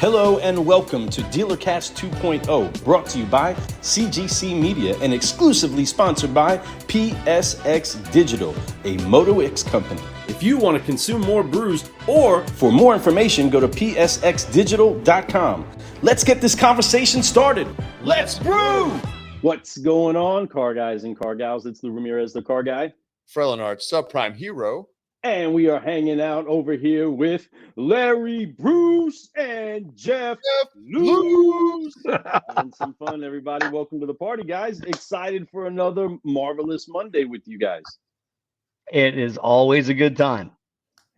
Hello and welcome to DealerCast 2.0, brought to you by CGC Media and exclusively sponsored by PSX Digital, a Moto X company. If you want to consume more brews or for more information, go to psxdigital.com. Let's get this conversation started. Let's brew! What's going on, car guys and car gals? It's Lou Ramirez, the car guy. Frelinard, subprime hero. And we are hanging out over here with Larry Bruce and Jeff Loos. Having some fun, everybody. Welcome to the party, guys. Excited for another marvelous Monday with you guys. It is always a good time.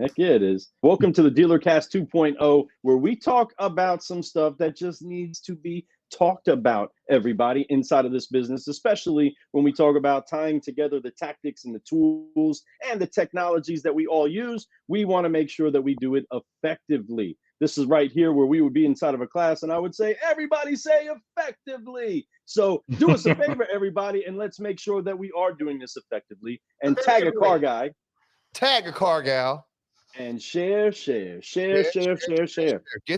Heck yeah, it is. Welcome to the DealerCast 2.0, where we talk about some stuff that just needs to be talked about, everybody, inside of this business, especially when we talk about tying together the tactics and the tools and the technologies that we all use. We want to make sure that we do it effectively. This is right here where we would be inside of a class and I would say, everybody say effectively. So do us a favor, everybody, and let's make sure that we are doing this effectively. And tag a car guy. Tag a car gal. And share. Get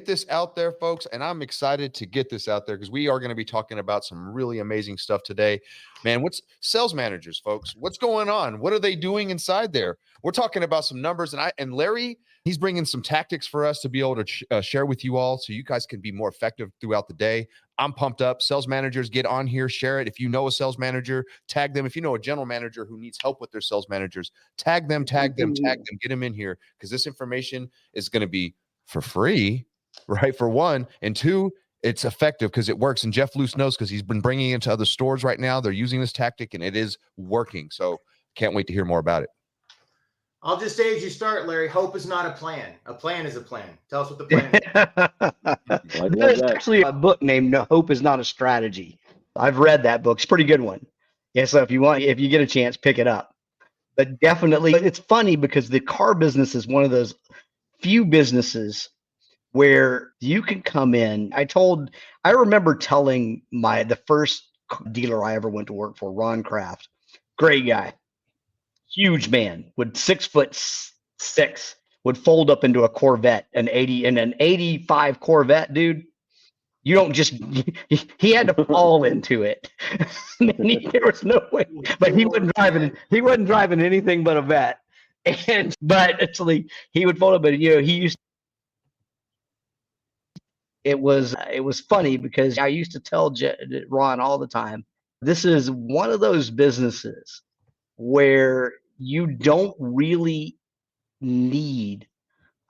this out there, folks. And I'm excited to get this out there because we are going to be talking about some really amazing stuff today. Man, what's sales managers, folks? What's going on? What are they doing inside there? We're talking about some numbers. And Larry, he's bringing some tactics for us to be able to share with you all so you guys can be more effective throughout the day. I'm pumped up. Sales managers, get on here, share it. If you know a sales manager, tag them. If you know a general manager who needs help with their sales managers, tag them, get them in here because this information is going to be for free, right? For one. And two, it's effective because it works. And Jeff Loos knows because he's been bringing it into other stores right now. They're using this tactic and it is working. So can't wait to hear more about it. I'll just say as you start, Larry, hope is not a plan. A plan is a plan. Tell us what the plan is. There's actually a book named No Hope is Not a Strategy. I've read that book. It's a pretty good one. Yeah, so if you get a chance, pick it up. But definitely, it's funny because the car business is one of those few businesses where you can come in. I remember telling the first dealer I ever went to work for, Ron Kraft, great guy. Huge man, would 6'6", would fold up into a Corvette, an 85 Corvette, dude. You don't just, he had to fall into it. There was no way, but he wasn't driving anything but a vet. But actually he would fold up, but it was funny because I used to tell Ron all the time, this is one of those businesses where you don't really need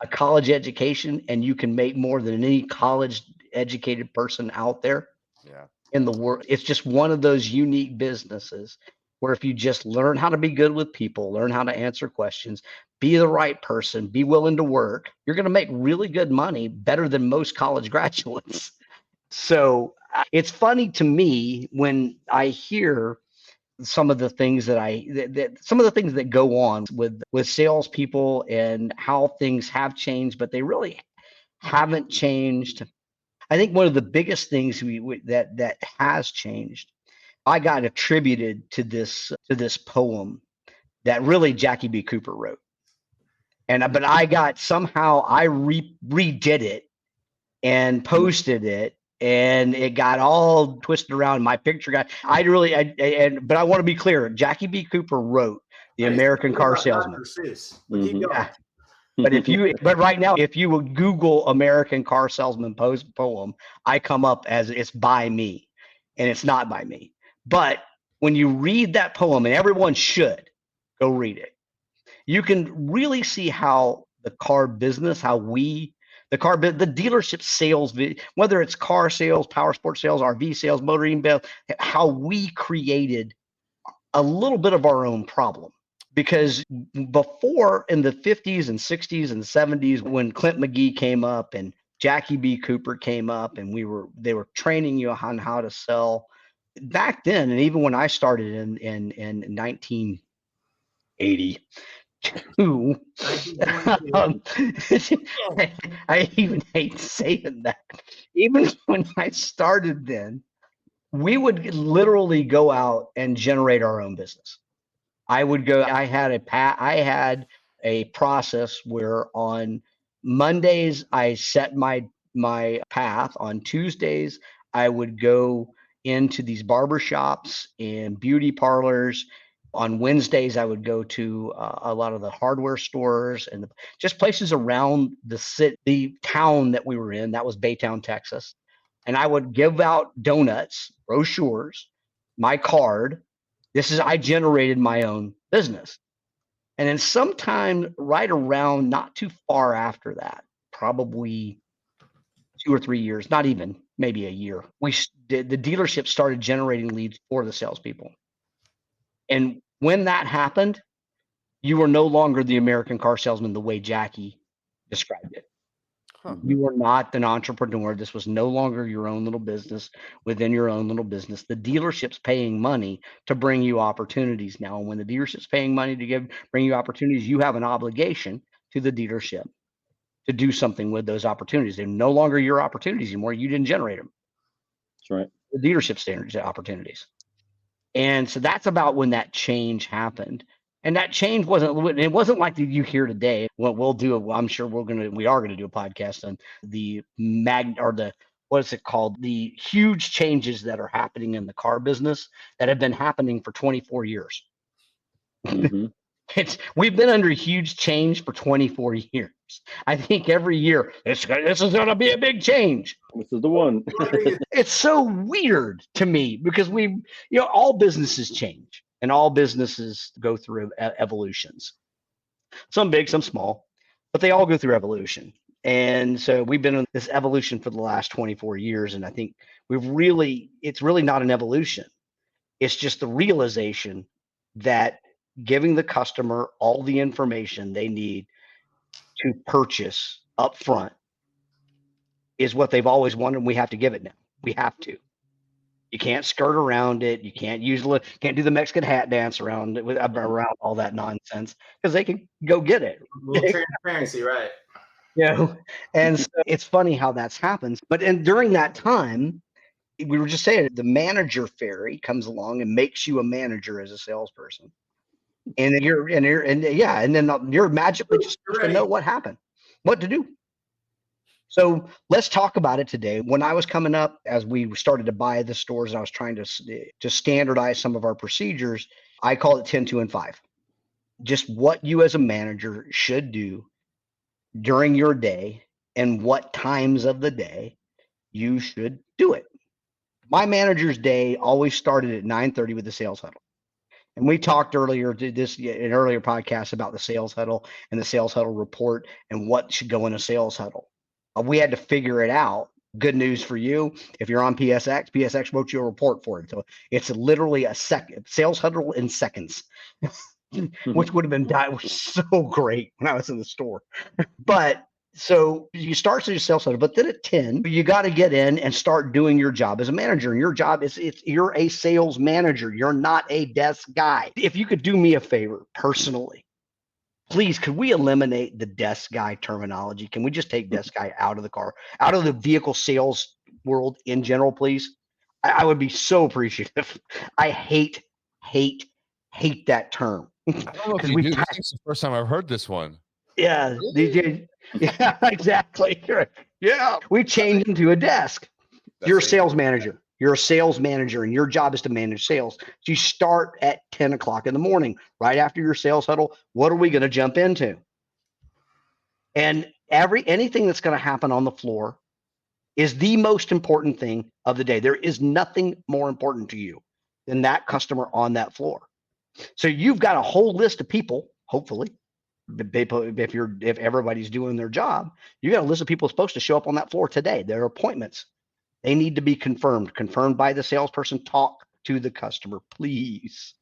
a college education and you can make more than any college educated person out there in the world. It's just one of those unique businesses where if you just learn how to be good with people, learn how to answer questions, be the right person, be willing to work, you're going to make really good money, better than most college graduates. So it's funny to me when I hear some of the things that go on with salespeople and how things have changed, but they really haven't changed. I think one of the biggest things that has changed, I got attributed to this poem that really Jackie B. Cooper wrote, but I redid it and posted it. And it got all twisted around. My picture got. But I want to be clear. Jackie B. Cooper wrote The American Car Salesman. But right now, if you would Google American Car Salesman poem, I come up as it's by me, and it's not by me. But when you read that poem, and everyone should go read it, you can really see how the car business, the dealership sales, whether it's car sales, power sports sales, RV sales, motoring sales, how we created a little bit of our own problem. Because before, in the 50s and 60s and 70s, when Clint McGee came up and Jackie B. Cooper came up and they were training you on how to sell back then. And even when I started in 1980, I even hate saying that. Even when I started then, we would literally go out and generate our own business. I had a process where on Mondays I set my my path. On Tuesdays, I would go into these barbershops and beauty parlors. On Wednesdays, I would go to a lot of the hardware stores and just places around the town that we were in. That was Baytown, Texas. And I would give out donuts, brochures, my card. I generated my own business. And then sometime right around, not too far after that, probably 2 or 3 years, not even, maybe a year, the dealership started generating leads for the salespeople. And when that happened, you were no longer the American car salesman the way Jackie described it. Huh. You were not an entrepreneur. This was no longer your own little business within your own little business. The dealership's paying money to bring you opportunities now. And when the dealership's paying money to bring you opportunities, you have an obligation to the dealership to do something with those opportunities. They're no longer your opportunities anymore. You didn't generate them. That's right. The dealership standards opportunities. And so that's about when that change happened. And that change it wasn't like you hear today. What I'm sure we are gonna do a podcast on the what is it called? The huge changes that are happening in the car business that have been happening for 24 years. Mm-hmm. We've been under huge change for 24 years. I think every year this is gonna be a big change. This is the one. It's so weird to me because all businesses change. And all businesses go through evolutions, some big, some small, but they all go through evolution. And so we've been in this evolution for the last 24 years. And I think it's really not an evolution. It's just the realization that giving the customer all the information they need to purchase up front is what they've always wanted. And we have to give it now. We have to. You can't skirt around it. You can't can't do the Mexican hat dance around all that nonsense because they can go get it. A little transparency, right? And so it's funny how that's happened. But during that time, we were just saying the manager fairy comes along and makes you a manager as a salesperson, and then you're magically just supposed to know what happened, what to do. So let's talk about it today. When I was coming up, as we started to buy the stores, and I was trying to standardize some of our procedures, I call it 10, 2, and 5. Just what you as a manager should do during your day and what times of the day you should do it. My manager's day always started at 9:30 with the sales huddle. And we talked earlier in earlier podcasts about the sales huddle and the sales huddle report and what should go in a sales huddle. We had to figure it out. Good news for you. If you're on PSX wrote you a report for it. So it's literally a sales huddle in seconds, which would have been so great when I was in the store. But so you start your sales huddle, but then at 10, you got to get in and start doing your job as a manager. And your job is you're a sales manager. You're not a desk guy. If you could do me a favor personally, please, could we eliminate the desk guy terminology? Can we just take desk guy out of the car, out of the vehicle sales world in general, please? I would be so appreciative. I hate that term. I don't know if you do. This is the first time I've heard this one. Yeah, yeah, exactly. Yeah, we changed into a desk. You're a sales manager. You're a sales manager, and your job is to manage sales. So you start at 10 o'clock in the morning, right after your sales huddle. What are we going to jump into? And anything that's going to happen on the floor is the most important thing of the day. There is nothing more important to you than that customer on that floor. So you've got a whole list of people, hopefully, if everybody's doing their job, you got a list of people supposed to show up on that floor today. Their appointments. They need to be confirmed by the salesperson. Talk to the customer, please.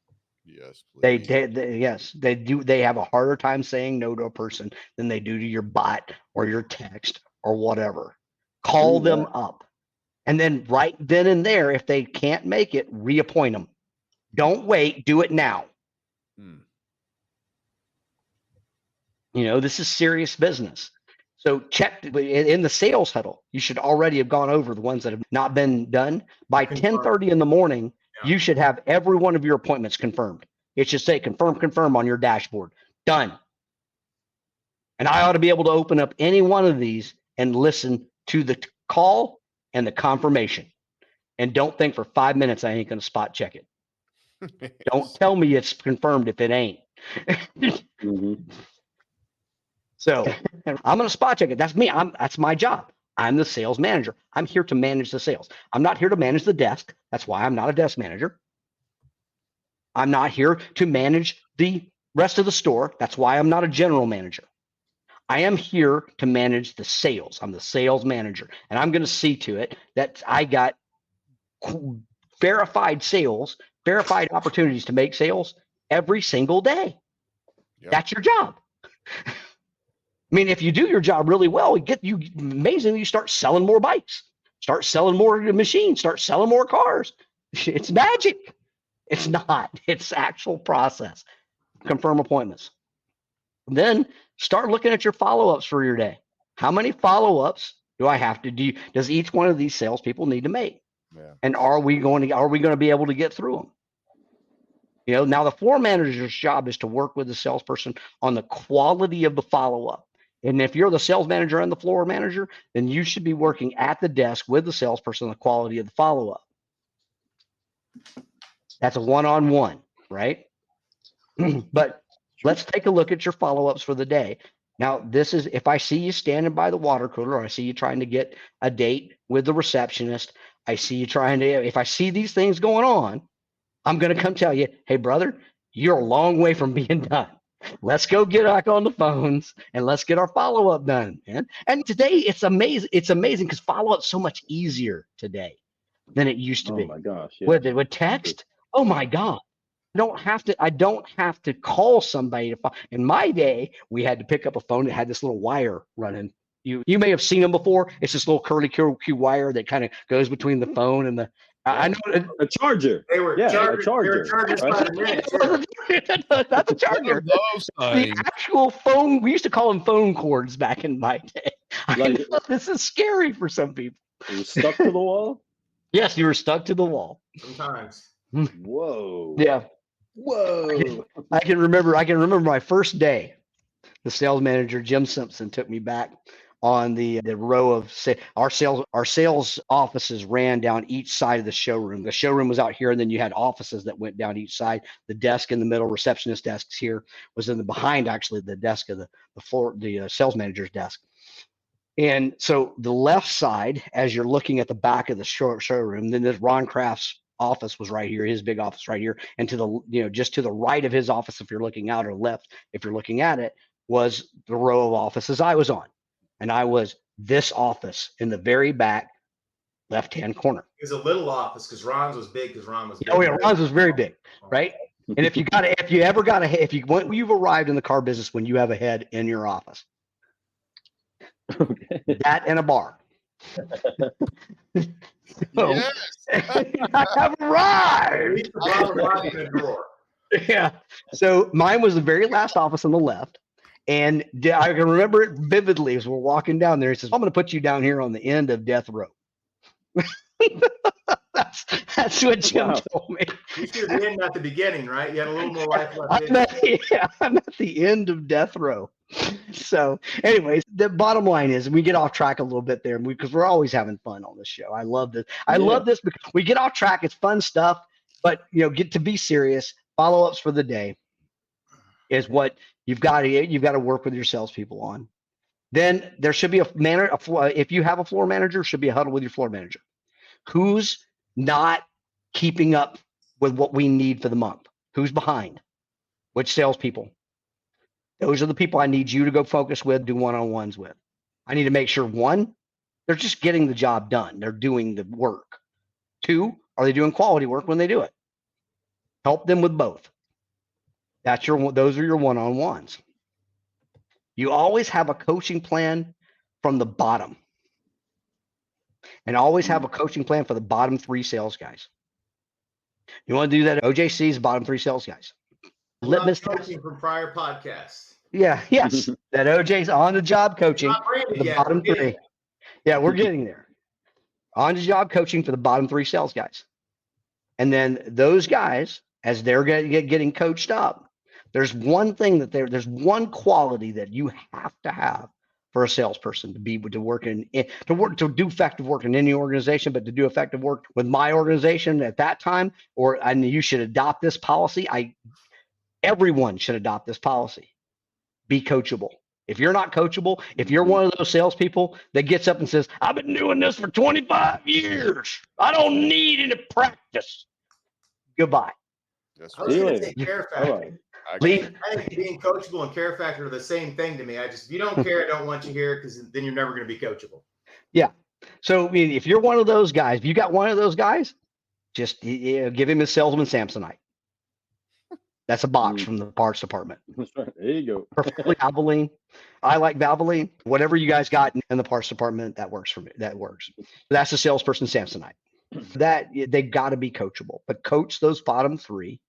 Yes, please. They do. They have a harder time saying no to a person than they do to your bot or your text or whatever. Call them up. And then right then and there, if they can't make it, reappoint them. Don't wait. Do it now. This is serious business. So check in the sales huddle. You should already have gone over the ones that have not been done. By 10:30 in the morning, you should have every one of your appointments confirmed. It should say confirm on your dashboard. Done. And I ought to be able to open up any one of these and listen to the call and the confirmation. And don't think for 5 minutes I ain't going to spot check it. Don't tell me it's confirmed if it ain't. Mm-hmm. So I'm going to spot check it. That's me. That's my job. I'm the sales manager. I'm here to manage the sales. I'm not here to manage the desk. That's why I'm not a desk manager. I'm not here to manage the rest of the store. That's why I'm not a general manager. I am here to manage the sales. I'm the sales manager, and I'm going to see to it that I got verified sales, verified opportunities to make sales every single day. Yep. That's your job. I mean, if you do your job really well, amazingly, you start selling more bikes, start selling more machines, start selling more cars. It's magic. It's not. It's actual process. Confirm appointments. Then start looking at your follow-ups for your day. How many follow-ups do I have to do? Does each one of these salespeople need to make? Yeah. And are we going to be able to get through them? You know, now the floor manager's job is to work with the salesperson on the quality of the follow-up. And if you're the sales manager and the floor manager, then you should be working at the desk with the salesperson on the quality of the follow-up. That's a one-on-one, right? But let's take a look at your follow-ups for the day. Now, this is if I see you standing by the water cooler, or I see you trying to get a date with the receptionist, I see you trying to, if I see these things going on, I'm going to come tell you, hey, brother, you're a long way from being done. Let's go get back on the phones and let's get our follow-up done, man. And today it's amazing. It's amazing because follow-up's so much easier than it used to be. Oh my gosh. Yeah. With text, oh my God. I don't have to call somebody to follow. In my day, we had to pick up a phone that had this little wire running. You may have seen them before. It's this little curly Q wire that kind of goes between the phone and the. I know a charger. They were a charger. That's a charger. The actual phone. We used to call them phone cords back in my day. I know this is scary for some people. You were stuck to the wall? Yes, you were stuck to the wall. Sometimes. Whoa. Yeah. Whoa. I can remember my first day. The sales manager, Jim Simpson, took me back on the row of our sales offices ran down each side of the showroom. The showroom was out here, and then you had offices that went down each side. The desk in the middle, receptionist desks here, was in the behind actually the desk of the floor, the sales manager's desk. And so the left side, as you're looking at the back of the showroom, then there's Ron Kraft's office was right here, his big office right here, and to the just to the right of his office, if you're looking out, or left if you're looking at it, was the row of offices I was on. And I was this office in the very back left-hand corner. It was a little office because Ron's was big because Ron was big. Oh yeah, Ron's was very big, right? And if you've arrived in the car business when you have a head in your office. Okay. That and a bar. Yes. I have arrived. Yeah. So mine was the very last office on the left. And I can remember it vividly as we're walking down there. He says, I'm going to put you down here on the end of death row. That's what Jim told me. You should have been at the beginning, right? You had a little more life left. I'm at the end of death row. So anyways, the bottom line is we get off track a little bit there because we're always having fun on this show. I love this. I love this because we get off track. It's fun stuff, but get to be serious. Follow-ups for the day is what you've got to work with your salespeople on. Then there should be if you have a floor manager, should be a huddle with your floor manager. Who's not keeping up with what we need for the month? Who's behind? Which salespeople? Those are the people I need you to go focus with, do one-on-ones with. I need to make sure, one, they're just getting the job done. They're doing the work. Two, are they doing quality work when they do it? Help them with both. Those are your one-on-ones. You always have a coaching plan from the bottom. And always have a coaching plan for the bottom 3 sales guys. You want to do that? OJC's bottom 3 sales guys. Litmus coaching from prior podcasts. Yeah, yes. That OJ's on the job coaching for the bottom 3. Yeah, we're getting there. On the job coaching for the bottom 3 sales guys. And then those guys, as they're getting coached up, there's one thing there's one quality that you have to have for a salesperson to do effective work in any organization, but to do effective work with my organization at that time, and you should adopt this policy. Everyone should adopt this policy. Be coachable. If you're not coachable, if you're one of those salespeople that gets up and says, I've been doing this for 25 years, I don't need any practice. Goodbye. That's I was right. going to say care factor. All right. I think being coachable and care factor are the same thing to me. If you don't care, I don't want you here, because then you're never going to be coachable. Yeah. So I mean, if you're one of those guys, if you got one of those guys, just give him his salesman Samsonite. That's a box from the parts department. That's right. There you go. Perfectly Valvoline. I like Valvoline. Whatever you guys got in the parts department, that works for me. That works. That's a salesperson Samsonite. That they've got to be coachable, but coach those bottom three,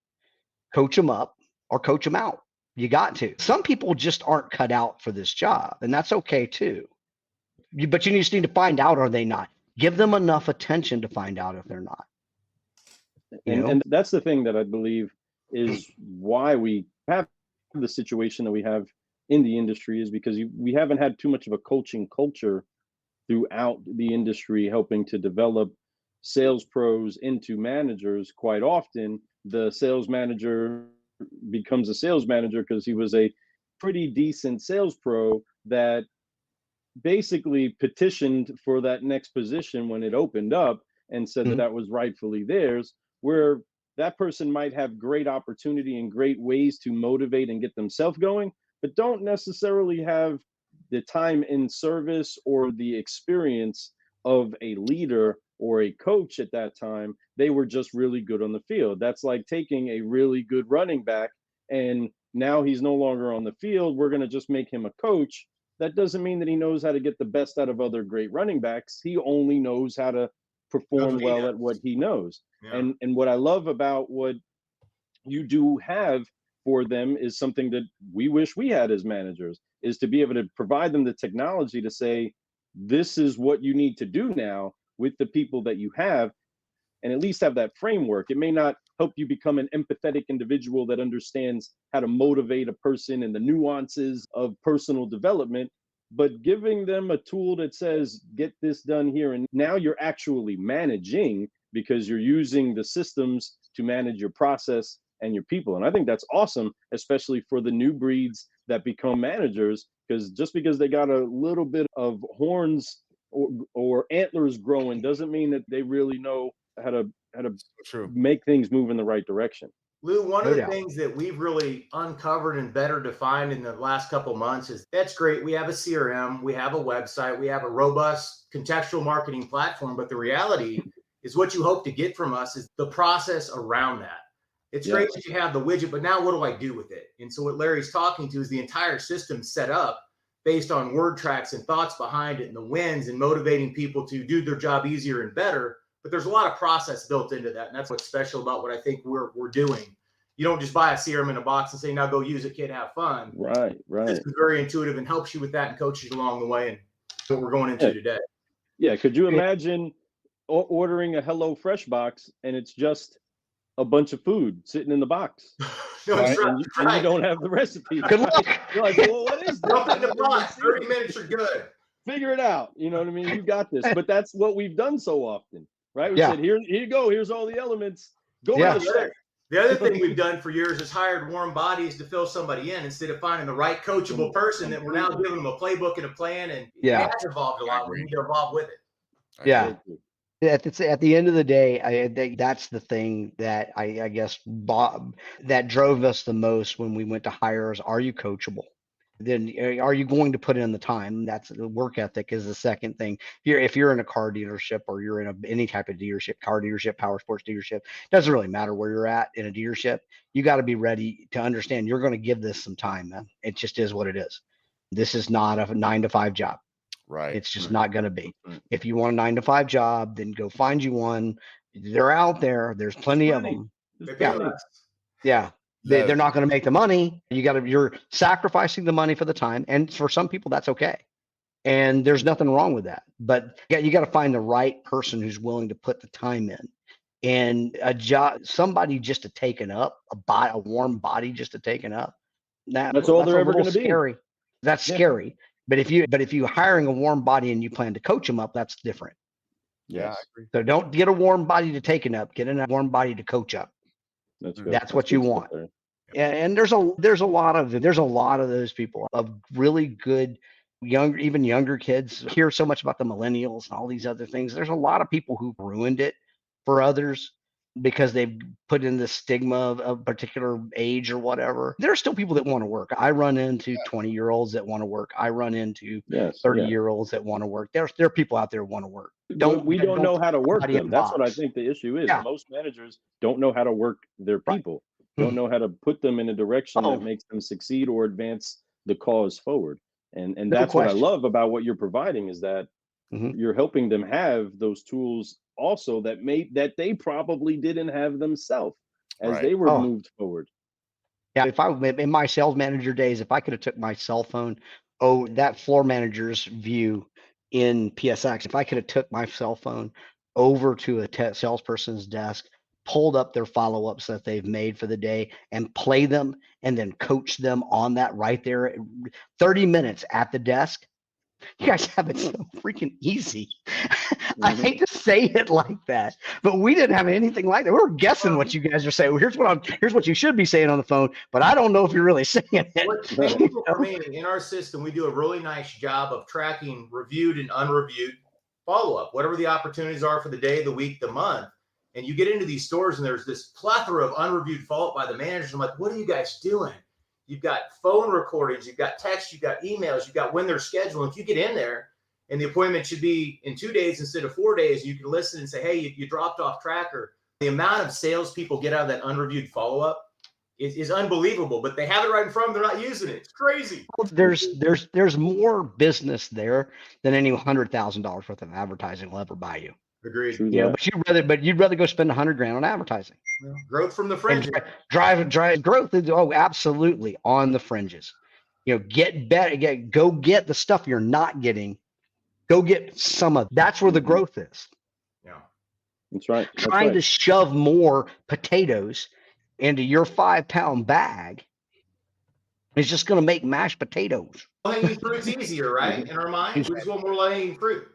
coach them up or coach them out. You got to. Some people just aren't cut out for this job, and that's okay too. But you just need to find out, are they not? Give them enough attention to find out if they're not. And that's the thing that I believe is why we have the situation that we have in the industry, is because we haven't had too much of a coaching culture throughout the industry, helping to develop sales pros into managers. Quite often, the sales manager becomes a sales manager because he was a pretty decent sales pro that basically petitioned for that next position when it opened up and said that was rightfully theirs, where that person might have great opportunity and great ways to motivate and get themselves going, but don't necessarily have the time in service or the experience of a leader or a coach at that time. They were just really good on the field. That's like taking a really good running back and now he's no longer on the field. We're going to just make him a coach. That doesn't mean that he knows how to get the best out of other great running backs. He only knows how to perform well at what he knows. Yeah. And what I love about what you do have for them is something that we wish we had as managers, is to be able to provide them the technology to say, this is what you need to do now with the people that you have, and at least have that framework. It may not help you become an empathetic individual that understands how to motivate a person and the nuances of personal development, but giving them a tool that says, get this done here. And now you're actually managing, because you're using the systems to manage your process and your people. And I think that's awesome, especially for the new breeds that become managers, because just because they got a little bit of horns or antlers growing doesn't mean that they really know how to make things move in the right direction. Lou, one of the things that we've really uncovered and better defined in the last couple of months is, that's great. We have a CRM, we have a website, we have a robust contextual marketing platform, but the reality is what you hope to get from us is the process around that. It's great that you have the widget, but now what do I do with it? And so what Larry's talking to is the entire system set up based on word tracks and thoughts behind it and the wins and motivating people to do their job easier and better. But there's a lot of process built into that. And that's what's special about what I think we're doing. You don't just buy a CRM in a box and say, now go use it, kid, have fun. Right. This is very intuitive and helps you with that and coaches you along the way. And what we're going into today. Yeah. Could you imagine ordering a Hello Fresh box and it's just a bunch of food sitting in the box? Right? And you don't have the recipe. Good luck. You're like, well, what is this? Dump it in the box. 30 minutes are good. Figure it out. You know what I mean? You got this. But that's what we've done so often, right? We said, here you go. Here's all the elements. Go with the The other thing we've done for years is hired warm bodies to fill somebody in instead of finding the right coachable person, that we're now giving them a playbook and a plan. And that's evolved a lot. We need to evolve with it. Yeah. At the end of the day, I think that's the thing that I guess that drove us the most when we went to hire is, are you coachable? Then are you going to put in the time? That's the work ethic is the second thing. If you're in a car dealership or you're in any type of dealership, car dealership, power sports dealership, doesn't really matter where you're at in a dealership. You got to be ready to understand you're going to give this some time, man. It just is what it is. This is not a 9-to-5 job. Right. It's just not going to be. If you want a 9-to-5 job, then go find you one. They're out there. There's plenty of them. Yeah. They're not going to make the money. You're sacrificing the money for the time. And for some people, that's okay. And there's nothing wrong with that. But you got to find the right person who's willing to put the time in. And a job, somebody just to take it up, a warm body just to take it up. That's all they're ever going to be. That's scary. But if you hiring a warm body and you plan to coach them up, that's different. Yeah, I Yes, agree. So don't get a warm body to take it up. Get a warm body to coach up. that's good. That's what good you stuff want. there. And there's a lot of those people, of really good even younger kids. Hear so much about the millennials and all these other things. There's a lot of people who ruined it for others because they've put in the stigma of a particular age or whatever. There are still people that want to work. I run into 20-year-olds that want to work. I run into Yes, 30-year-olds that want to work. There are people out there who want to work. But we don't know how to work everybody in them. That's what I box. think the issue is. Yeah. Most managers don't know how to work their Right. people, don't know how to put them in a direction Oh. that makes them succeed or advance the cause forward. And No that's what I question. love about what you're providing, is that Mhm. you're helping them have those tools also that they probably didn't have themselves as Right. they were Oh. moved forward. Yeah, if I in my sales manager days, if I could have took my cell phone, that floor manager's view in PSX, if I could have took my cell phone over to a salesperson's desk, pulled up their follow-ups that they've made for the day and play them and then coach them on that right there, 30 minutes at the desk. You guys have it so freaking easy. I Mhm. hate to say it like that, but we didn't have anything like that. We were guessing what you guys are saying. Well, here's what you should be saying on the phone, but I don't know if you're really saying it. What's painful for me, in our system, we do a really nice job of tracking reviewed and unreviewed follow-up, whatever the opportunities are for the day, the week, the month. And you get into these stores and there's this plethora of unreviewed follow-up by the managers. I'm like, what are you guys doing? You've got phone recordings, you've got text, you've got emails, you've got when they're scheduled. If you get in there and the appointment should be in 2 days instead of 4 days, you can listen and say, hey, you dropped off track. Or the amount of salespeople get out of that unreviewed follow-up is unbelievable, but they have it right in front of them. They're not using it. It's crazy. There's more business there than any $100,000 worth of advertising will ever buy you. Agreed. True You know, that. but you'd rather go spend $100,000 on advertising. Growth from the And fringes. drive growth is absolutely on the fringes. You know, get better, go get the stuff you're not getting. Go get some of that's where the growth is. Yeah. That's right. That's Trying right. to shove more potatoes into your 5-pound bag is just going to make mashed potatoes. Low-hanging fruit's easier, right? In our mind, we just want more low-hanging fruit.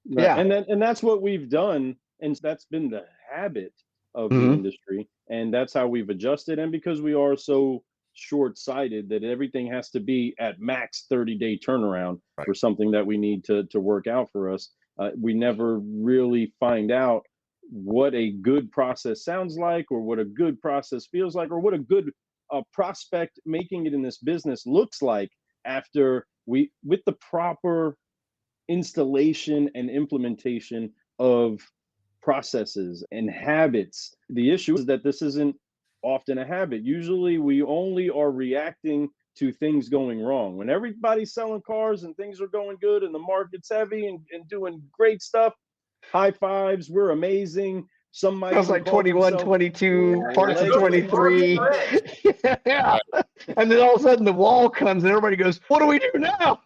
Right. Yeah. And that's what we've done, and that's been the habit of the Mhm. industry, and that's how we've adjusted. And because we are so short-sighted that everything has to be at max 30-day turnaround Right. for something that we need to work out for us, we never really find out what a good process sounds like, or what a good process feels like, or what a good prospect making it in this business looks like after with the proper installation and implementation of processes and habits. The issue is that this isn't often a habit. Usually we only are reacting to things going wrong. When everybody's selling cars and things are going good and the market's heavy and doing great stuff, high fives, we're amazing. Some might Sounds even like call 21, themselves 22, parts of legacy 23. Yeah. And then all of a sudden the wall comes and everybody goes, what do we do now?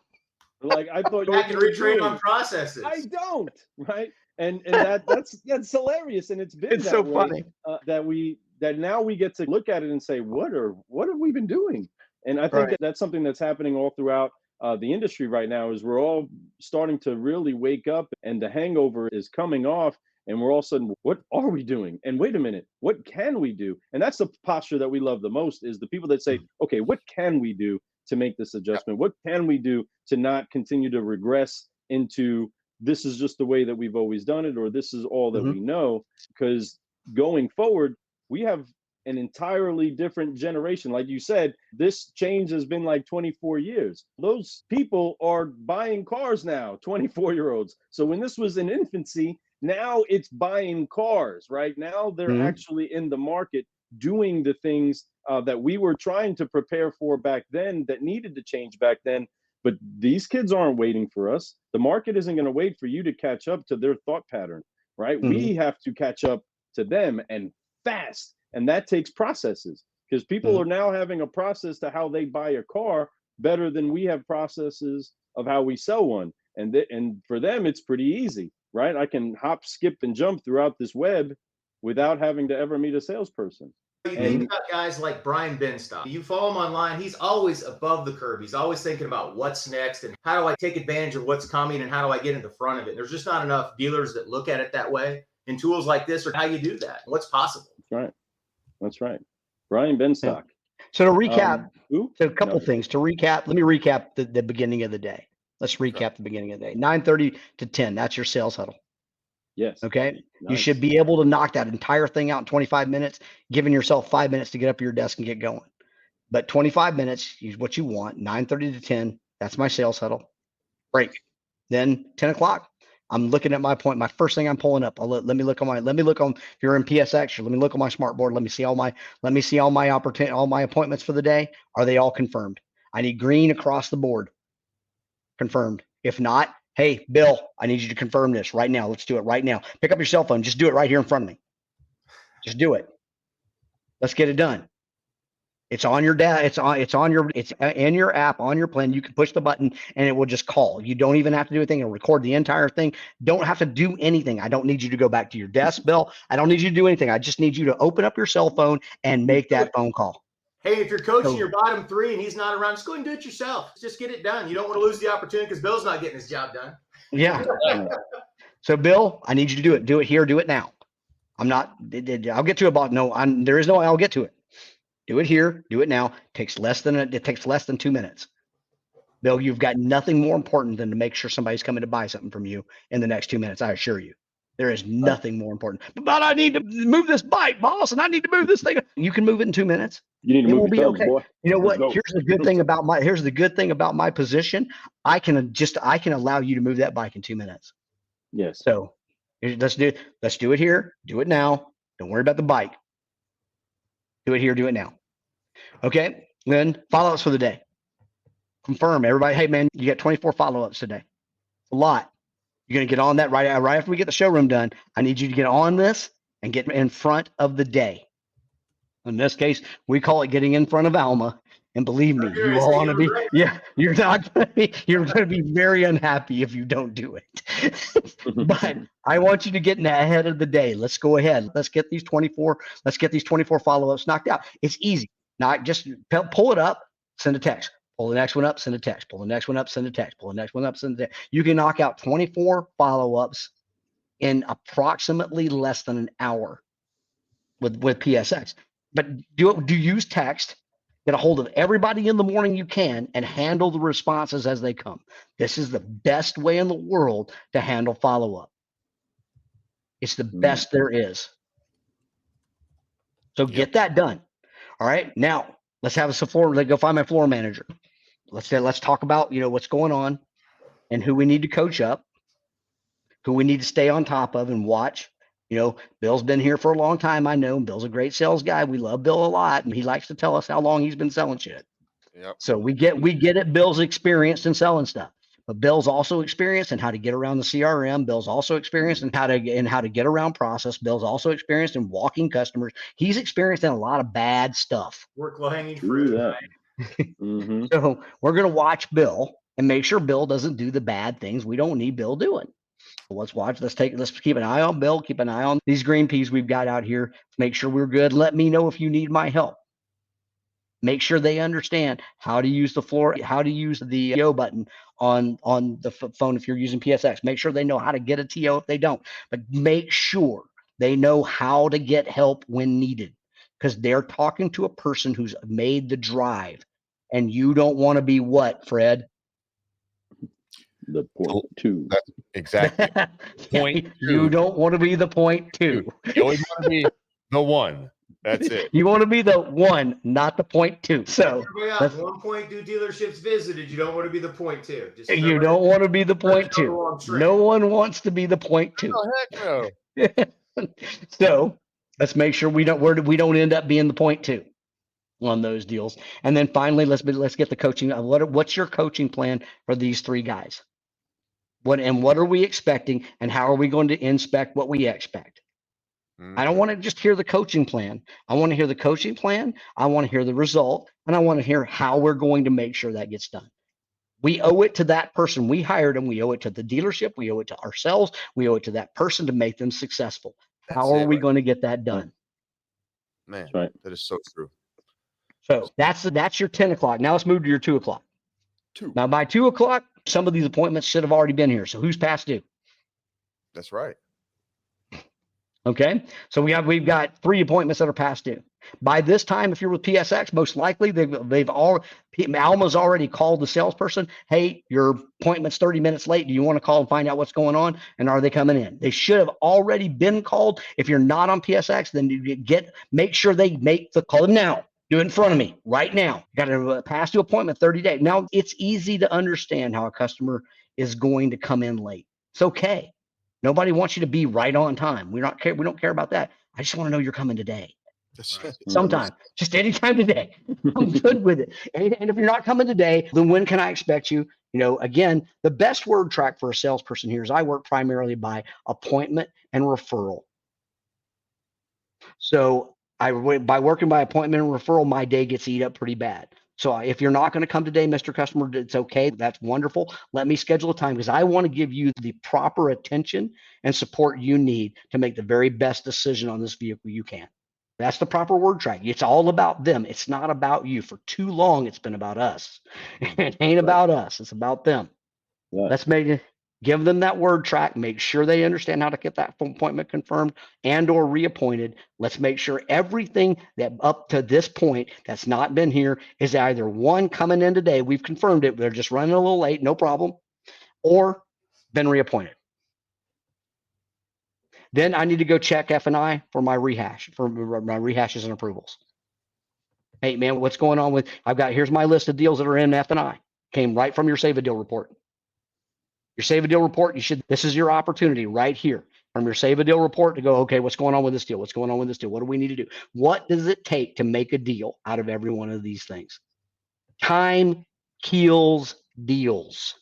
Like, I thought Back you and were retrain doing. on processes. I don't, right? And that's hilarious, and it's been It's that so way, funny. that now we get to look at it and say, what have we been doing? And I think Right. that that's something that's happening all throughout the industry right now. Is we're all starting to really wake up, and the hangover is coming off, and we're all of a sudden, what are we doing? And wait a minute, what can we do? And that's the posture that we love the most, is the people that say, okay, what can we do to make this adjustment? What can we do to not continue to regress into this is just the way that we've always done it, or this is all that Mhm. we know? Because going forward, we have an entirely different generation. Like you said, this change has been like 24 years. Those people are buying cars now, 24-year-olds. So when this was in infancy, now it's buying cars, right? Now they're Mhm. actually in the market doing the things that we were trying to prepare for back then, that needed to change back then. But these kids aren't waiting for us. The market isn't going to wait for you to catch up to their thought pattern, right? We have to catch up to them, and fast. And that takes processes, because people are now having a process to how they buy a car better than we have processes of how we sell one. And for them, it's pretty easy, right? I can hop, skip, and jump throughout this web without having to ever meet a salesperson. You think about guys like Brian Benstock. You follow him online. He's always above the curve. He's always thinking about what's next and how do I take advantage of what's coming and how do I get in the front of it. There's just not enough dealers that look at it that way. And tools like this are how you do that. What's possible. That's right. That's right. Brian Benstock. So to recap, so a couple things to recap. Let me recap the beginning of the day. Let's recap the beginning of the day. 9:30 to 10. That's your sales huddle. Yes. Okay. Nice. You should be able to knock that entire thing out in 25 minutes, giving yourself 5 minutes to get up to your desk and get going. But 25 minutes is what you want. 9:30 to 10. That's my sales huddle. Break. Then 10 o'clock. I'm looking at my point. My first thing I'm pulling up. Let me look on. If you're in PSX, let me look on my smart board. Let me see all my opportunity, all my appointments for the day. Are they all confirmed? I need green across the board. Confirmed. If not, hey, Bill, I need you to confirm this right now. Let's do it right now. Pick up your cell phone. Just do it right here in front of me. Just do it. Let's get it done. It's on your it's in your app, on your plan. You can push the button and it will just call. You don't even have to do anything. It'll record the entire thing. Don't have to do anything. I don't need you to go back to your desk, Bill. I don't need you to do anything. I just need you to open up your cell phone and make that phone call. Hey, if you're coaching your bottom three and he's not around, just go ahead and do it yourself. Just get it done. You don't want to lose the opportunity because Bill's not getting his job done. Yeah. So, Bill, I need you to do it. Do it here. Do it now. I'll get to it about there is no, I'll get to it. Do it here. Do it now. It takes less than 2 minutes. Bill, you've got nothing more important than to make sure somebody's coming to buy something from you in the next 2 minutes. I assure you. There is nothing more important. But I need to move this bike, boss, and I need to move this thing. You can move it in 2 minutes. You need to move your thumbs, boy. You know what? Here's the good thing about my position. I can allow you to move that bike in 2 minutes. Yes. So let's do it here. Do it now. Don't worry about the bike. Do it here. Do it now. Okay. Then follow-ups for the day. Confirm everybody. Hey man, you got 24 follow-ups today. A lot. You're going to get on that right after we get the showroom done. I need you to get on this and get in front of the day. In this case, we call it getting in front of Alma. And believe me, you all want to be, you're going to be very unhappy if you don't do it. But I want you to get ahead of the day. Let's go ahead. Let's get these 24 follow-ups knocked out. It's easy. Not just pull it up, send a text. Pull the next one up, send a text. Pull the next one up, send a text. Pull the next one up, send a text. You can knock out 24 follow-ups in approximately less than an hour with PSX. But do use text. Get a hold of everybody in the morning you can and handle the responses as they come. This is the best way in the world to handle follow-up. It's the best there is. So get that done. All right. Now let's have let's go find my floor manager. Let's talk about, what's going on and who we need to coach up, who we need to stay on top of and watch. Bill's been here for a long time. I know Bill's a great sales guy. We love Bill a lot, and he likes to tell us how long he's been selling shit. Yep. So we get it. Bill's experienced in selling stuff, but Bill's also experienced in how to get around the CRM. Bill's also experienced in how to get around process. Bill's also experienced in walking customers. He's experienced in a lot of bad stuff. Work low-hanging fruit. Mm-hmm. So we're going to watch Bill and make sure Bill doesn't do the bad things we don't need Bill doing. Let's watch. Let's keep an eye on Bill. Keep an eye on these green peas we've got out here. Make sure we're good. Let me know if you need my help. Make sure they understand how to use the floor, how to use the TO button on the phone if you're using PSX. Make sure they know how to get a TO if they don't. But make sure they know how to get help when needed, because they're talking to a person who's made the drive. And you don't want to be what, Fred? The point two. That's exactly. Point two. You don't want to be the point two. You always want to be the one. That's it. You want to be the one, not the point two. So 1.2 dealerships visited. You don't want to be the point two. You don't want to be the point two. No one wants to be the point two. Oh, heck no. So let's make sure we don't end up being the point two on those deals. And then finally, let's get the coaching. What's your coaching plan for these three guys? What are we expecting, and how are we going to inspect what we expect? I don't want to just hear the coaching plan. I want to hear the coaching plan. I want to hear the result, and I want to hear how we're going to make sure that gets done. We owe it to that person we hired them. We owe it to the dealership. We owe it to ourselves. We owe it to that person to make them successful. How are we going to get that done? Man, That's right. that is so true. So that's your 10 o'clock. Now let's move to your 2 o'clock. 2. Now by 2 o'clock, some of these appointments should have already been here. So who's past due? That's right. Okay. So we've got 3 appointments that are past due. By this time, if you're with PSX, most likely Alma's already called the salesperson. Hey, your appointment's 30 minutes late. Do you want to call and find out what's going on? And are they coming in? They should have already been called. If you're not on PSX, then make sure they make the call now. Do it in front of me right now. You got to pass due appointment 30 days. Now it's easy to understand how a customer is going to come in late. It's okay. Nobody wants you to be right on time. We don't care about that. I just want to know you're coming today. Sometime, just anytime today. I'm good with it. And if you're not coming today, then when can I expect you? Again, the best word track for a salesperson here is I work primarily by appointment and referral. So by working by appointment and referral, my day gets eat up pretty bad. So if you're not going to come today, Mr. Customer, it's okay. That's wonderful. Let me schedule a time because I want to give you the proper attention and support you need to make the very best decision on this vehicle you can. That's the proper word track. It's all about them. It's not about you. For too long, it's been about us. It ain't about us. It's about them. Yeah. Let's give them that word track. Make sure they understand how to get that appointment confirmed and or reappointed. Let's make sure everything that up to this point that's not been here is either one coming in today. We've confirmed it. They're just running a little late. No problem. Or been reappointed. Then I need to go check F&I for my rehashes and approvals. Hey man, what's going on here's my list of deals that are in F&I. Came right from your Save a Deal report. Your Save a Deal report, this is your opportunity right here from your Save a Deal report to go, okay, what's going on with this deal? What's going on with this deal? What do we need to do? What does it take to make a deal out of every one of these things? Time kills deals.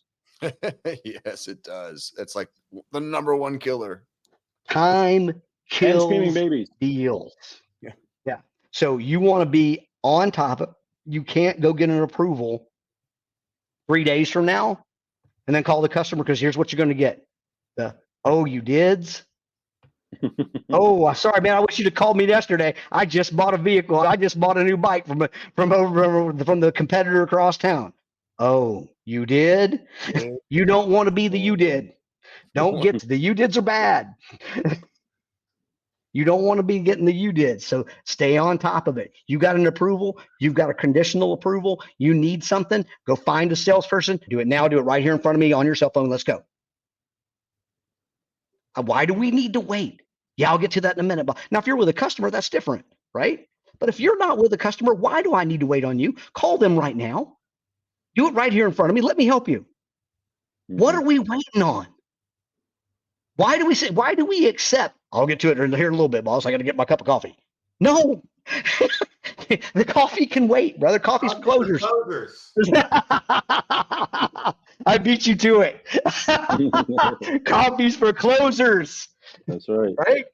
Yes, it does. It's like the number one killer. Time kills screaming babies. Deals. Yeah. So you want to be on top of it. You can't go get an approval 3 days from now and then call the customer because here's what you're going to get. You dids? Oh, sorry, man. I wish you'd have called me yesterday. I just bought a vehicle. I just bought a new bike from the competitor across town. Oh, you did? You don't want to be the you did. Don't get the you dids are bad. You don't want to be getting the you did. So stay on top of it. You got an approval. You've got a conditional approval. You need something. Go find a salesperson. Do it now. Do it right here in front of me on your cell phone. Let's go. Why do we need to wait? Yeah, I'll get to that in a minute. Now, if you're with a customer, that's different, right? But if you're not with a customer, why do I need to wait on you? Call them right now. Do it right here in front of me. Let me help you. Mm-hmm. What are we waiting on? Why do we accept? I'll get to it here in a little bit, boss. I got to get my cup of coffee. No, the coffee can wait, brother. Coffee's for closers. I beat you to it. Coffee's for closers. That's right. Right?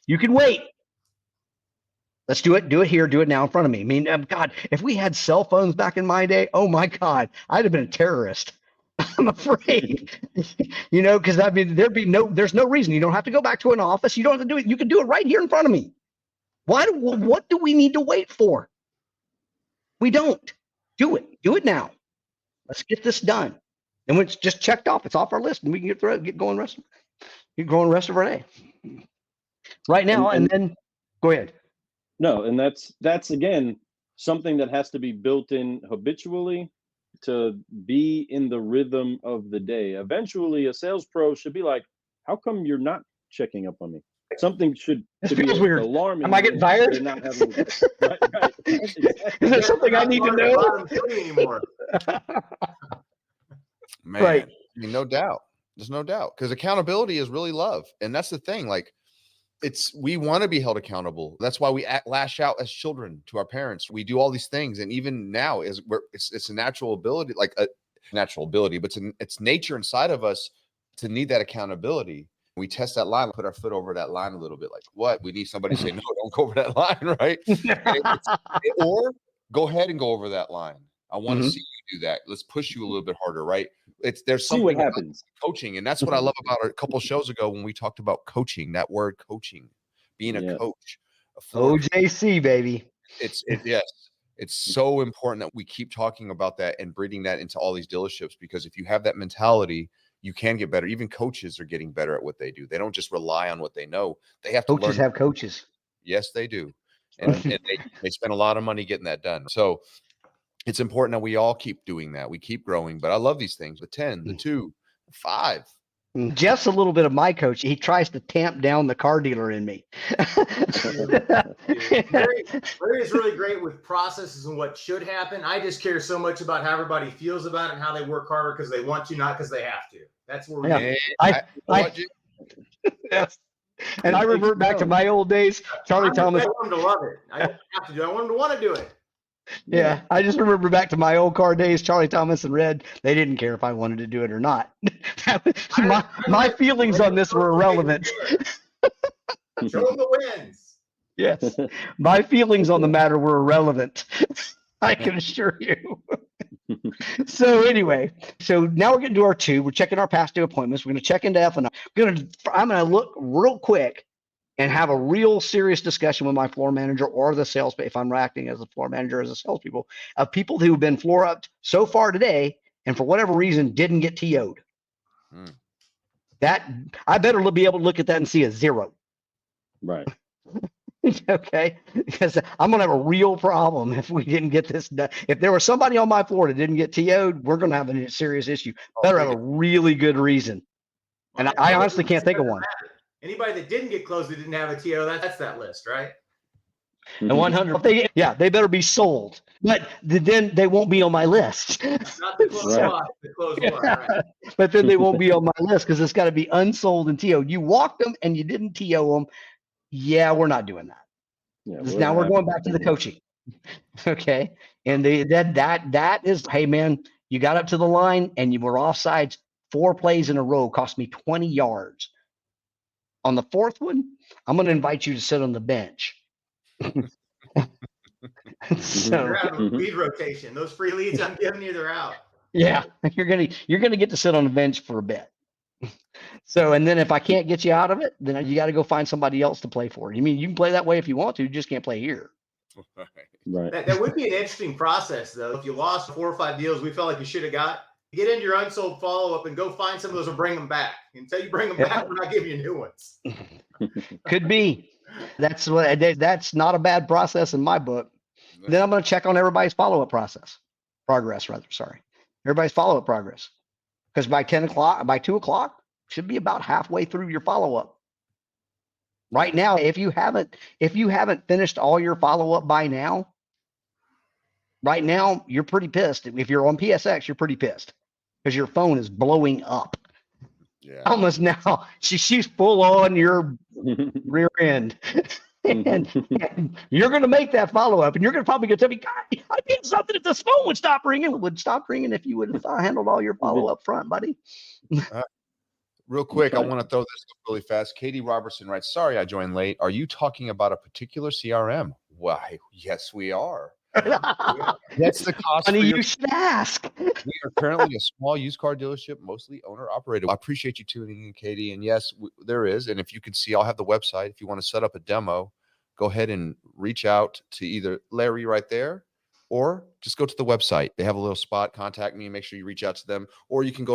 You can wait. Let's do it. Do it here. Do it now in front of me. I mean, God, if we had cell phones back in my day, oh my God, I'd have been a terrorist. I'm afraid, because I mean, there's no reason. You don't have to go back to an office. You don't have to do it. You can do it right here in front of me. What do we need to wait for? We don't. Do it. Do it now. Let's get this done. And when it's just checked off, it's off our list, and we can get going the rest of our day. Right now, and then go ahead. No, and that's again something that has to be built in habitually to be in the rhythm of the day. Eventually, a sales pro should be like, "How come you're not checking up on me?" Something should be weird. Alarming. Am I getting fired? Not having right. Is there something I need to know? Man, right. I mean, no doubt. There's no doubt, because accountability is really love, and that's the thing. Like, we want to be held accountable. That's why we lash out as children to our parents. We do all these things, and even now it's a natural ability, but it's nature inside of us to need that accountability. We test that line, put our foot over that line a little bit. Like, what? We need somebody to say, no, don't go over that line, right? Or go ahead and go over that line. I want to see you do that. Let's push you a little bit harder, right? There's something what happens. Coaching, and that's what I love about a couple shows ago when we talked about coaching. That word coaching, being a coach. a floor. OJC, baby. Yes. It's so important that we keep talking about that and breeding that into all these dealerships, because if you have that mentality, you can get better. Even coaches are getting better at what they do. They don't just rely on what they know. They have to Coaches learn. have coaches. Yes, they do. And they spend a lot of money getting that done. So it's important that we all keep doing that. We keep growing. But I love these things. The 10, the 2, the 5. Jeff's a little bit of my coach. He tries to tamp down the car dealer in me. Larry is really great with processes and what should happen. I just care so much about how everybody feels about it and how they work harder because they want to, not because they have to. That's where we Yes. And I revert back to my old days. Charlie Thomas. I want him to love it. I don't have to do it. I want him to want to do it. Yeah, I just remember back to my old car days. Charlie Thomas and Red, they didn't care if I wanted to do it or not. my feelings on this were irrelevant. Show them the wins. Yes, my feelings on the matter were irrelevant. I can assure you. So anyway, so now we're going to do our 2. We're checking our past due appointments. We're going to check into F&I. I'm going to look real quick and have a real serious discussion with my floor manager or the sales, if I'm acting as a floor manager, as a salespeople, of people who have been floor upped so far today and for whatever reason didn't get TO'd. That I better be able to look at that and see a 0. Right. Okay, because I'm gonna have a real problem if we didn't get this done. If there was somebody on my floor that didn't get TO'd, we're gonna have a serious issue. Better have a really good reason. And I honestly can't think of one. Anybody that didn't get closed that didn't have a TO, that's that list, right? And 100, they better be sold, but then they won't be on my list. Not the close one, the close one, right? But then they won't be on my list because it's got to be unsold and TO. You walked them and you didn't TO them. Yeah, we're not doing that. Yeah, now we're going back to the coaching. Okay, and that is, hey man, you got up to the line and you were offsides 4 plays in a row, cost me 20 yards. On the 4th one, I'm going to invite you to sit on the bench. So you're having a lead rotation. Those free leads I'm giving you, they're out. Yeah, you're gonna get to sit on the bench for a bit. So, and then if I can't get you out of it, then you got to go find somebody else to play for. You mean you can play that way if you want to, you just can't play here. Right. That would be an interesting process, though. If you lost 4 or 5 deals we felt like you should have got, get into your unsold follow-up and go find some of those and bring them back. Until you bring them back, we're not giving you new ones. Could be. That's not a bad process in my book. Then I'm going to check on everybody's follow-up progress. Everybody's follow-up progress. Because by 2 o'clock, should be about halfway through your follow-up. Right now, if you haven't finished all your follow-up by now, right now, you're pretty pissed. If you're on PSX, you're pretty pissed because your phone is blowing up. Yeah. Almost now. She's full on your rear end. and you're going to make that follow-up, and you're probably going to tell me, God, I did something if this phone would stop ringing. It would stop ringing if you would have handled all your follow-up front, buddy. Real quick, I want to throw this up really fast. Katie Robertson writes, sorry I joined late. Are you talking about a particular CRM? Why, yes, we are. That's the cost. Funny you should ask. We are currently a small used car dealership, mostly owner operated. I appreciate you tuning in, Katie. And yes, there is. And if you can see, I'll have the website. If you want to set up a demo, go ahead and reach out to either Larry right there, or just go to the website. They have a little spot. Contact me and make sure you reach out to them. Or you can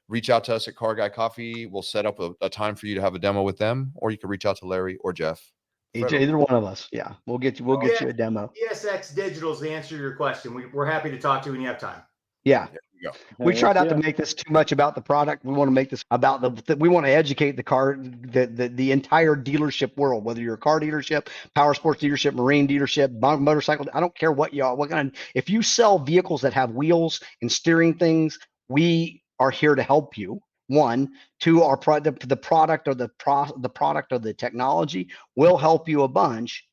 reach out to us at Car Guy Coffee. We'll set up a time for you to have a demo with them, or you can reach out to Larry or Jeff. Either one of us. Yeah. We'll get you a demo. PSX Digital is the answer to your question. We're happy to talk to you when you have time. Yeah. There you go. We try not to make this too much about the product. We want to make this about we want to educate the entire dealership world, whether you're a car dealership, power sports dealership, marine dealership, motorcycle. I don't care what if you sell vehicles that have wheels and steering things, we are here to help you. 1, 2, the product or the technology will help you a bunch.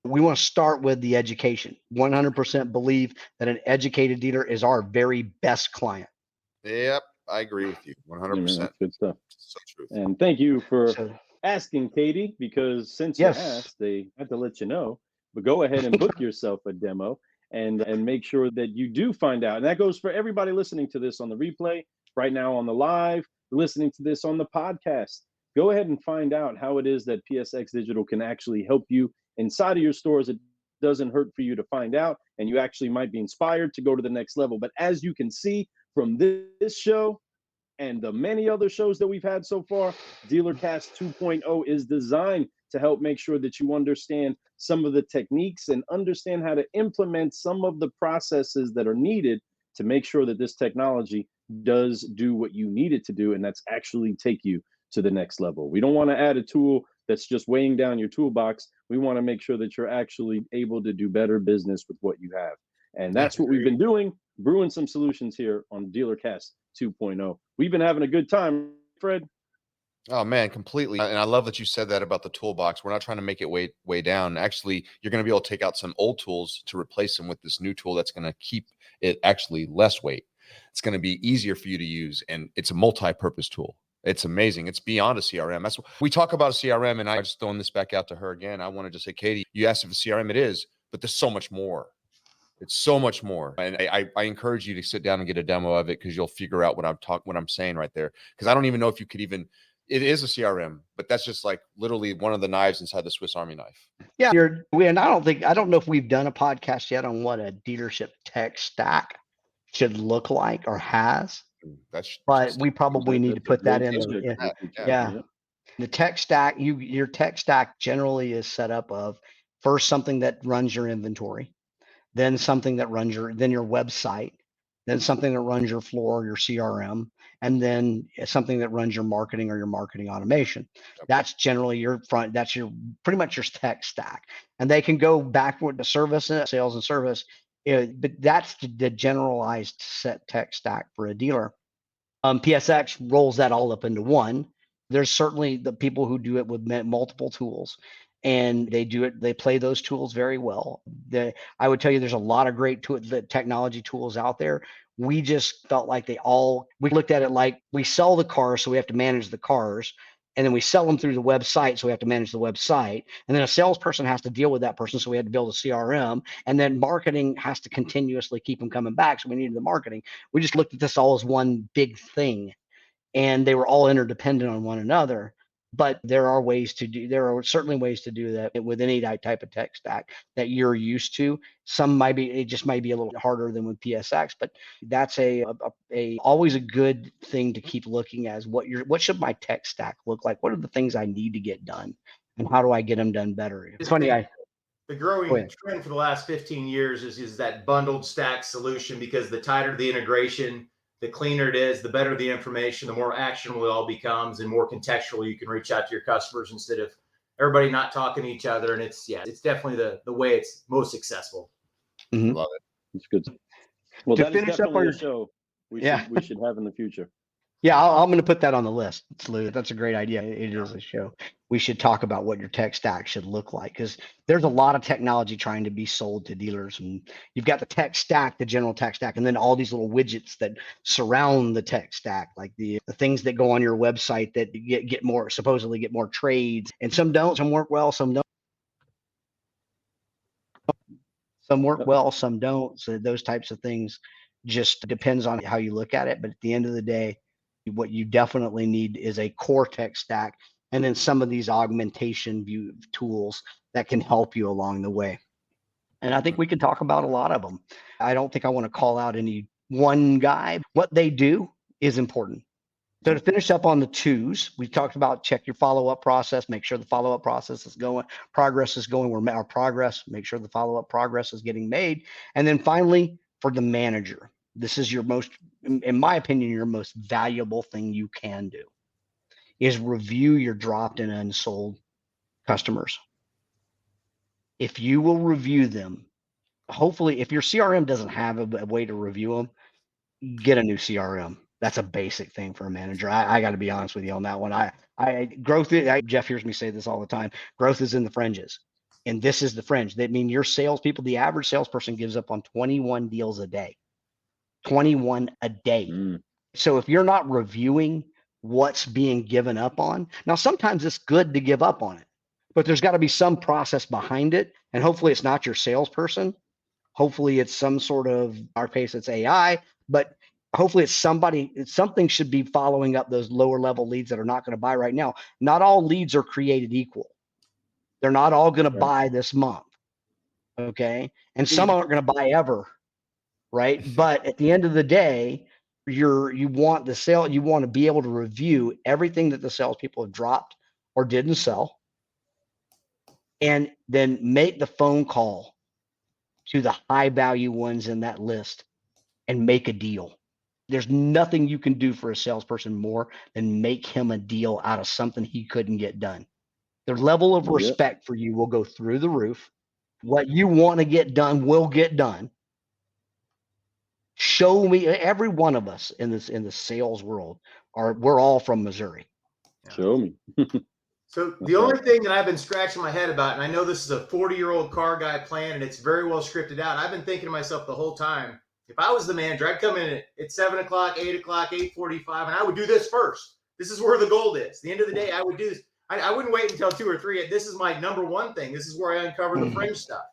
We want to start with the education. 100% believe that an educated dealer is our very best client. Yep, I agree with you 100%. That's good stuff. So true. And thank you for asking, Katie, because since you asked, they had to let you know. But go ahead and book yourself a demo and make sure that you do find out. And that goes for everybody listening to this on the replay, right now on the live, listening to this on the podcast. Go ahead and find out how it is that PSX Digital can actually help you inside of your stores, it doesn't hurt for you to find out, and you actually might be inspired to go to the next level. But as you can see from this show and the many other shows that we've had so far, DealerCast 2.0 is designed to help make sure that you understand some of the techniques and understand how to implement some of the processes that are needed to make sure that this technology does do what you need it to do, and that's actually take you to the next level. We don't want to add a tool that's just weighing down your toolbox. We want to make sure that you're actually able to do better business with what you have. And that's what we've been doing, brewing some solutions here on DealerCast 2.0. We've been having a good time, Fred. Oh man, completely. And I love that you said that about the toolbox. We're not trying to make it way down. Actually, you're going to be able to take out some old tools to replace them with this new tool that's going to keep it actually less weight. It's going to be easier for you to use, and it's a multi-purpose tool. It's amazing. It's beyond a CRM. That's what we talk about, a CRM, and I just throwing this back out to her again. I wanted to say, Katie, you asked if a CRM it is, but there's so much more. It's so much more. And I encourage you to sit down and get a demo of it, because you'll figure out what I'm saying right there. Because I don't even know if you could even, it is a CRM, but that's just like literally one of the knives inside the Swiss Army knife. Yeah. And I don't know if we've done a podcast yet on what a dealership tech stack should look like or has, but we probably need to put that in. Yeah. The tech stack, your tech stack generally is set up of first something that runs your inventory, then something that runs your website, then something that runs your floor, your CRM, and then something that runs your marketing or your marketing automation. That's generally that's pretty much your tech stack. And they can go backward to service and sales and service, but that's the generalized set tech stack for a dealer. PSX rolls that all up into one. There's certainly the people who do it with multiple tools, and they play those tools very well. I would tell you there's a lot of great technology tools out there. We just felt like we looked at it like we sell the cars, so we have to manage the cars, and then we sell them through the website, so we have to manage the website, and then a salesperson has to deal with that person, so we had to build a CRM, and then marketing has to continuously keep them coming back, so we needed the marketing. We just looked at this all as one big thing, and they were all interdependent on one another. But there are certainly ways to do that with any type of tech stack that you're used to. It just might be a little harder than with PSX, but that's always a good thing to keep looking at. What should my tech stack look like? What are the things I need to get done, and how do I get them done better? It's funny. The growing trend for the last 15 years is that bundled stack solution, because the tighter the integration, the cleaner it is, the better the information, the more actionable it all becomes, and more contextual you can reach out to your customers instead of everybody not talking to each other. And it's definitely the way it's most successful. Mm-hmm. Love it. It's good. Well, to that finish is up definitely our a show we should have in the future. Yeah, I'm going to put that on the list. That's a great idea. It is a show. We should talk about what your tech stack should look like, because there's a lot of technology trying to be sold to dealers. And you've got the tech stack, the general tech stack, and then all these little widgets that surround the tech stack, like the things that go on your website that supposedly get more trades. And some don't, some work well, some don't. Some work well, some don't. So those types of things just depends on how you look at it. But at the end of the day, what you definitely need is a core tech stack, and then some of these augmentation view tools that can help you along the way. And I think we can talk about a lot of them. I don't think I want to call out any one guy. What they do is important. So to finish up on the twos, we talked about check your follow-up process, make sure the follow-up process is going, progress is going, make sure the follow-up progress is getting made. And then finally, for the manager, this is in my opinion, your most valuable thing you can do is review your dropped and unsold customers. If you will review them, hopefully, if your CRM doesn't have a way to review them, get a new CRM. That's a basic thing for a manager. I got to be honest with you on that one. Jeff hears me say this all the time. Growth is in the fringes, and this is the fringe. That means your salespeople, the average salesperson gives up on 21 deals a day. 21 a day. So if you're not reviewing what's being given up on, now sometimes it's good to give up on it, but there's got to be some process behind it. And hopefully it's not your salesperson. Hopefully it's some sort of, in our case, it's AI, but hopefully it's something should be following up those lower level leads that are not going to buy right now. Not all leads are created equal. They're not all going to Right. buy this month. Okay. And some aren't going to buy ever. Right. But at the end of the day, you want to be able to review everything that the salespeople have dropped or didn't sell, and then make the phone call to the high value ones in that list and make a deal. There's nothing you can do for a salesperson more than make him a deal out of something he couldn't get done. Their level of respect for you will go through the roof. What you want to get done will get done. Show me. Every one of us in the sales world we're all from Missouri. Show me. So the only thing that I've been scratching my head about, and I know this is a 40-year-old car guy plan, and it's very well scripted out. I've been thinking to myself the whole time, if I was the manager, I'd come in at 7 o'clock, 8 o'clock, 8:45, and I would do this first. This is where the gold is. At the end of the day, I would do this. I wouldn't wait until 2 or 3. This is my number one thing. This is where I uncover the frame stuff.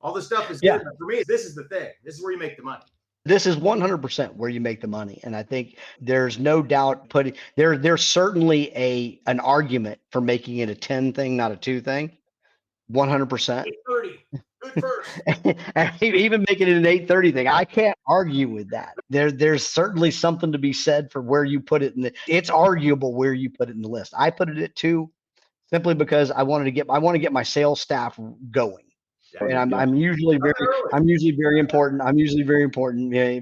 All the stuff is good. But for me, this is the thing. This is where you make the money. This is 100% where you make the money. And I think there's no doubt there's certainly an argument for making it a 10 thing, not a 2 thing. 100%. 8:30. Good first. And even making it an 8:30 thing. I can't argue with that. There's certainly something to be said for where you put it it's arguable where you put it in the list. I put it at 2 simply because I want to get my sales staff going. And I'm usually very important.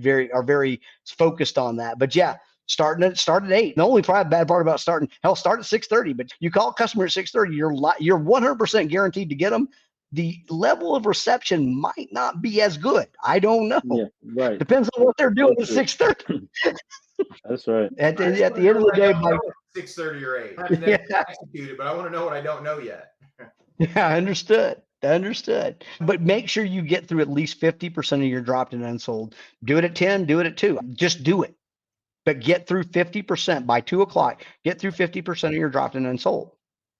Very focused on that. But yeah, start at 8. The only bad part about start at 6:30. But you call a customer at 6:30, you're 100% guaranteed to get them. The level of reception might not be as good. I don't know. Yeah, right. Depends on what they're doing at 6:30. That's right. At the end of the day, 6:30 or 8. I haven't executed, but I want to know what I don't know yet. Yeah, understood. But make sure you get through at least 50% of your dropped and unsold. Do it at 10, do it at 2. Just do it. But get through 50% by 2 o'clock. Get through 50% of your dropped and unsold.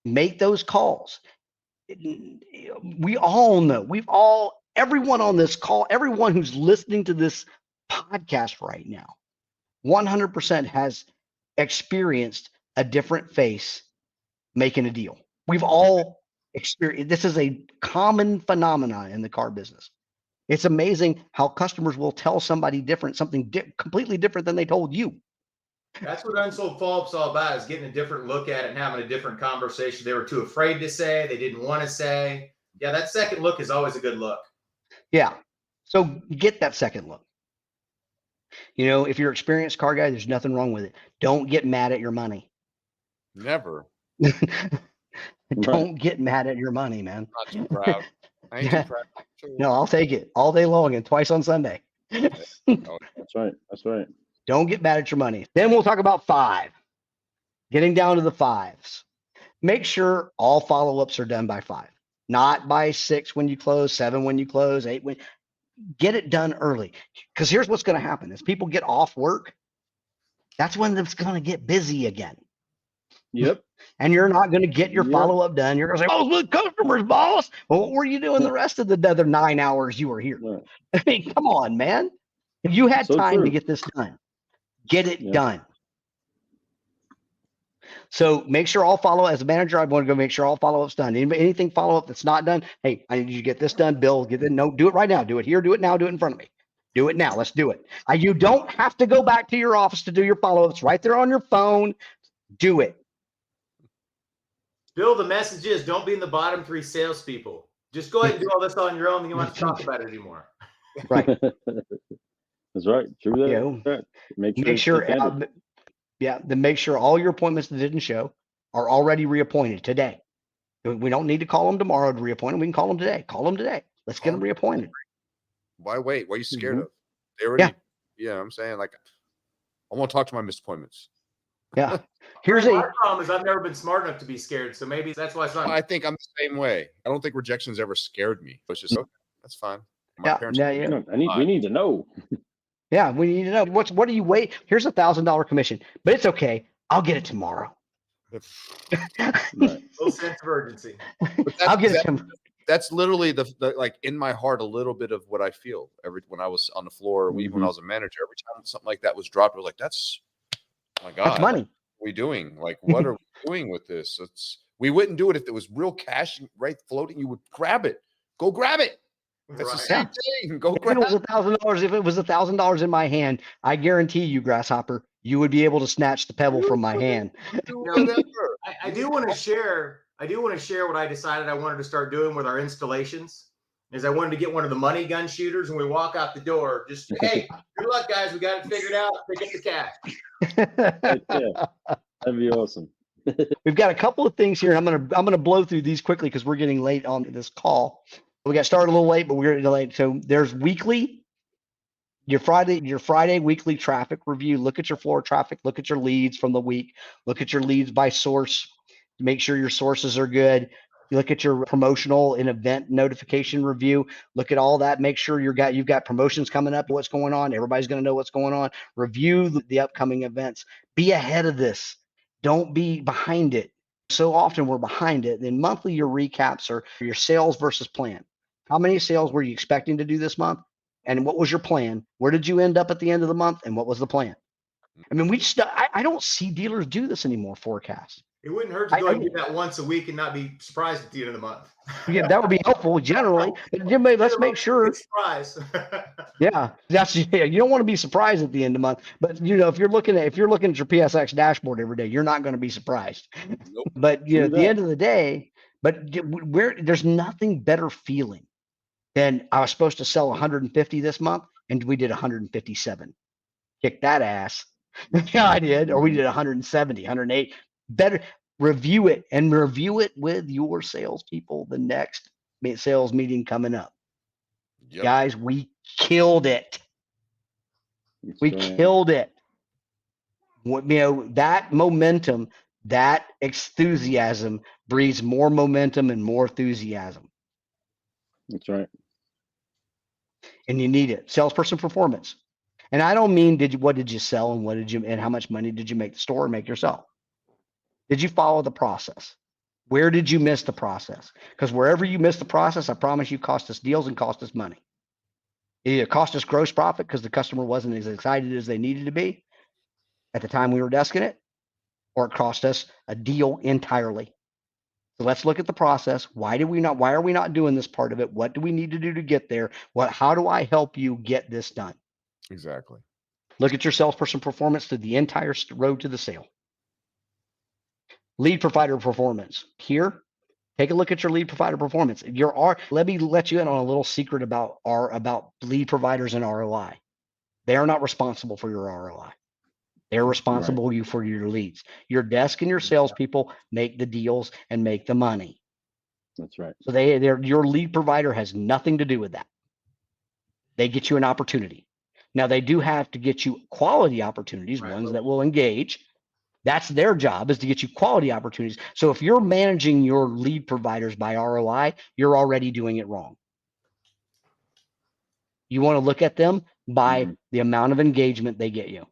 Make those calls. We all know, everyone on this call, everyone who's listening to this podcast right now, 100% has experienced a different face making a deal. We've all experienced. This is a common phenomenon in the car business. It's amazing how customers will tell somebody different, something completely different than they told you. That's what unsold follow-up's all about, is getting a different look at it and having a different conversation. They were too afraid to say, they didn't want to say. Yeah, that second look is always a good look. Yeah. So get that second look. If you're an experienced car guy, there's nothing wrong with it. Don't get mad at your money. Never. Don't get mad at your money, man. Not too proud. I ain't too proud. No, I'll take it all day long and twice on Sunday. That's right. Don't get mad at your money. Then we'll talk about 5. Getting down to the 5s. Make sure all follow-ups are done by 5, not by 6 when you close, 7 when you close, 8 when. Get it done early. Because here's what's going to happen: as people get off work, that's when it's going to get busy again. Yep. And you're not going to get your follow-up done. You're going to say, "Oh, good customers, boss." Well, what were you doing the rest of the other 9 hours you were here? Right. I mean, come on, man. If you had time true. to get this done, get it done. So make sure as a manager, I want to go make sure all follow-ups done. Anything follow-up that's not done, hey, I need you to get this done, Bill. No, do it right now. Do it here, do it now, do it in front of me. Do it now. Let's do it. You don't have to go back to your office to do your follow-ups. Right there on your phone. Do it. Bill, the message is, don't be in the bottom 3 salespeople. Just go ahead and do all this on your own, and you don't have to talk about it anymore. Right. That's right. True that. Make sure then make sure all your appointments that didn't show are already reappointed today. We don't need to call them tomorrow to reappoint them. We can call them today. Call them today. Let's get them reappointed. Why wait? What are you scared of? They already. Yeah, I'm saying, like, I want to talk to my missed appointments. Yeah. My problem is I've never been smart enough to be scared, so maybe that's why it's not. I think I'm the same way. I don't think rejection's ever scared me. It's just, okay, that's fine. We need to know. Yeah, we need to know. What do you wait? Here's $1,000 commission, but it's okay. I'll get it tomorrow. Right. Full sense of urgency. I'll get it tomorrow. That's literally the like in my heart, a little bit of what I feel when I was on the floor, even when I was a manager. Every time something like that was dropped, I was like, "That's, oh my God, that's money." What are we doing? Like, what are we doing with this? We wouldn't do it if there was real cash right floating. You would grab it. Go grab it. That's the same thing. Go If grab it was $1,000, if it was $1,000 in my hand, I guarantee you, Grasshopper, you would be able to snatch the pebble from my hand. Do whatever. I do want to share. I do want to share what I decided I wanted to start doing with our installations. Is I wanted to get one of the money gun shooters, and we walk out the door. Just hey, good luck, guys. We got it figured out. Pick up the cash. Yeah, that'd be awesome. We've got a couple of things here. I'm gonna blow through these quickly because we're getting late on this call. We got started a little late, but we're getting late. So there's your Friday weekly traffic review. Look at your floor traffic. Look at your leads from the week. Look at your leads by source. Make sure your sources are good. You look at your promotional and event notification review. Look at all that. Make sure you've got promotions coming up. What's going on? Everybody's going to know what's going on. Review the upcoming events. Be ahead of this. Don't be behind it. So often we're behind it. Then monthly, your recaps are your sales versus plan. How many sales were you expecting to do this month? And what was your plan? Where did you end up at the end of the month? And what was the plan? I mean, I don't see dealers do this anymore, forecast. It wouldn't hurt to go and do that once a week and not be surprised at the end of the month. Yeah, that would be helpful generally. Let's make sure. Surprise. Yeah, you don't want to be surprised at the end of the month. But if you're looking at your PSX dashboard every day, you're not going to be surprised. Nope. But at the end of the day, there's nothing better feeling than I was supposed to sell 150 this month and we did 157. Kick that ass. Yeah, I did. Or we did 170, 108. Better review it with your salespeople the next sales meeting coming up. Yep. Guys, we killed it. Killed it. That momentum, that enthusiasm breeds more momentum and more enthusiasm. That's right. And you need it. Salesperson performance. And I don't mean what did you sell and how much money did you make the store or make yourself? Did you follow the process? Where did you miss the process? Because wherever you miss the process, I promise you cost us deals and cost us money. It either cost us gross profit because the customer wasn't as excited as they needed to be at the time we were desking it, or it cost us a deal entirely. So let's look at the process. Why are we not doing this part of it? What do we need to do to get there? How do I help you get this done? Exactly. Look at your salesperson performance through the entire road to the sale. Lead provider performance. Here, take a look at your lead provider performance. Let me let you in on a little secret about lead providers and ROI. They are not responsible for your ROI. They're responsible for your leads. Your desk and your salespeople make the deals and make the money. That's right. So your lead provider has nothing to do with that. They get you an opportunity. Now they do have to get you quality opportunities, ones that will engage. That's their job, is to get you quality opportunities. So if you're managing your lead providers by ROI, you're already doing it wrong. You want to look at them by the amount of engagement they get you.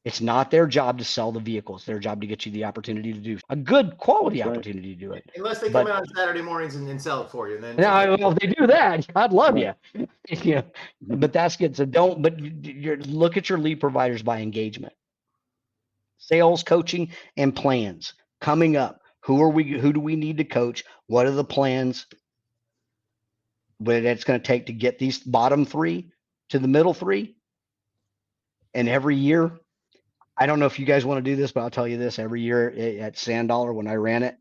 It's not their job to sell the vehicle. It's their job to get you the opportunity to do a good quality opportunity to do it. Unless they come in on Saturday mornings and sell it for you. And then if they do that, I'd love you. Yeah, but that's good. So look at your lead providers by engagement. Sales, coaching, and plans coming up. Who do we need to coach? What are the plans that it's going to take to get these bottom three to the middle three? And every year, I don't know if you guys want to do this, but I'll tell you this: every year at Sand Dollar, when I ran it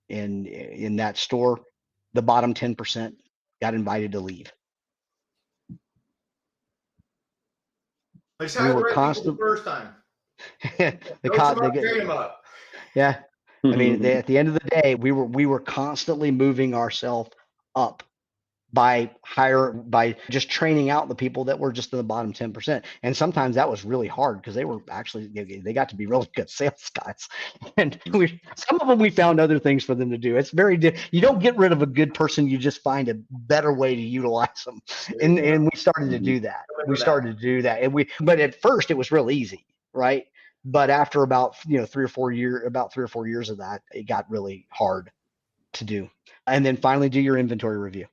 in that store, the bottom 10% got invited to leave. We were constant first time. Train them up. Yeah, I mean, at the end of the day, we were constantly moving ourselves up by just training out the people that were just in the bottom 10%. And sometimes that was really hard because they got to be really good sales guys. And some of them, we found other things for them to do. It's you don't get rid of a good person. You just find a better way to utilize them. And we started to do that. But at first it was real easy. Right. But after about 3 or 4 years of that, it got really hard to do. And then finally do your inventory review.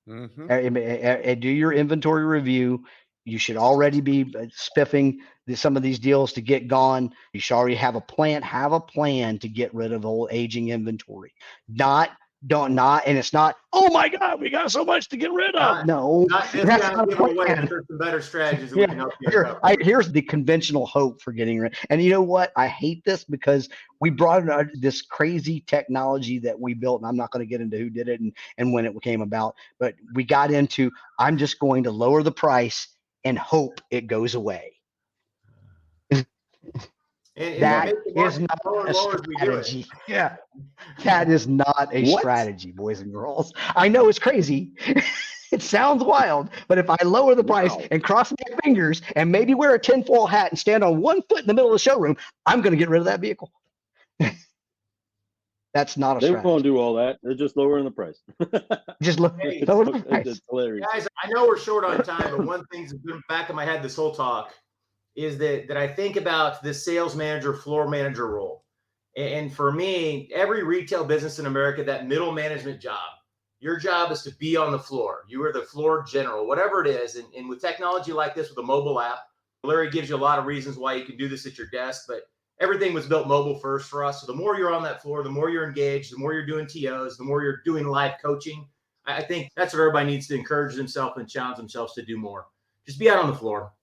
Do your inventory review. You should already be spiffing some of these deals to get gone. You should already have a plan to get rid of old aging inventory. And it's not, oh my God, we got so much to get rid of. Not give away for some better strategies. We can help you here's the conventional hope for getting rid. And you know what? I hate this because we brought in this crazy technology that we built, and I'm not going to get into who did it and when it came about, but we got into, I'm just going to lower the price and hope it goes away. That is not a strategy. Yeah, that is not a strategy, boys and girls. I know it's crazy. It sounds wild, but if I lower the price and cross my fingers and maybe wear a tinfoil hat and stand on one foot in the middle of the showroom, I'm going to get rid of that vehicle. That's not a strategy. They won't do all that. They're just lowering the price. Just lower the price. It's hilarious. Guys, I know we're short on time, but one thing's been back in my head this whole talk is that I think about the sales manager, floor manager role. And for me, every retail business in America, that middle management job, your job is to be on the floor. You are the floor general, whatever it is. And with technology like this, with a mobile app, Larry gives you a lot of reasons why you can do this at your desk, but everything was built mobile first for us. So the more you're on that floor, the more you're engaged, the more you're doing TOs, the more you're doing live coaching. I think that's what everybody needs to encourage themselves and challenge themselves to do more. Just be out on the floor.